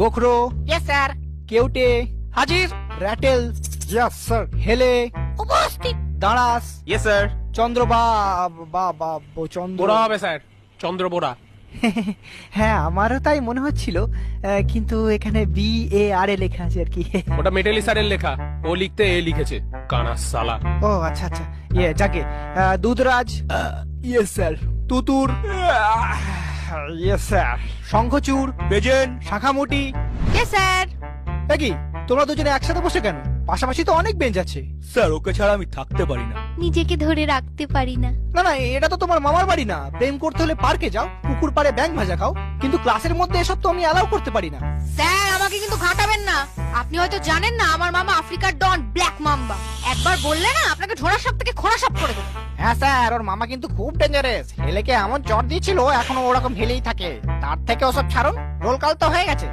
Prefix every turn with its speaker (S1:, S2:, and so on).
S1: গোখরো,
S2: yes sir.
S1: কেউটে,
S2: হাজির।
S1: Ratel,
S3: yes sir.
S1: হেলে,
S2: উপস্থিত।
S1: দাঁড়াস,
S4: ইয়েস স্যার।
S1: চন্দ্র চন্দ্র।
S4: বোরা হবে স্যার, চন্দ্র বোরা।
S1: হ্যাঁ আমারও তাই মনে হচ্ছিল, কিন্তু এখানে BARA লেখা আছে আর কি।
S4: ওটা মেটালি স্যারের লেখা, ও লিখতে এ লিখেছে, কানা সালা।
S1: ও আচ্ছা আচ্ছা, যাকে দুধরাজ, ইয়েস স্যার। তুতুর,
S3: ইয়েস স্যার।
S1: শঙ্খচূড়,
S3: বেজেন।
S1: শাখামুটি।
S2: Yes sir.
S1: কি তোমরা দুজনে একসাথে বসে কেন? পাশাপাশি তো অনেক বেঞ্চ আছে।
S3: স্যার ওকে ছাড়া আমি থাকতে পারি না।
S2: নিজেকে ধরে রাখতে পারি না।
S1: না না, এটা তো তোমার মামার বাড়ি না। প্রেম করতে হলে পার্কে যাও, পুকুর পাড়ে ব্যাঙ ভাজা খাও, কিন্তু ক্লাসের মধ্যে এসব তো আমি অ্যালাউ করতে পারি না।
S2: স্যার আমাকে কিন্তু ঘাটাবেন না। আপনি হয়তো জানেন না আমার মামা আফ্রিকার ডন ব্ল্যাক মাম্বা। একবার বললে না আপনাকে ঝোড়া সাপ থেকে খোঁড়া সাপ করে দেবো।
S1: হ্যাঁ স্যার, ওর মামা কিন্তু খুব ডেঞ্জারাস। হেলেকে এমন চট দিয়েছিল, এখনো ওরকম হেলেই থাকে। তার থেকে ওসব ছাড়ুন, রোল কাল তো হয়ে গেছে।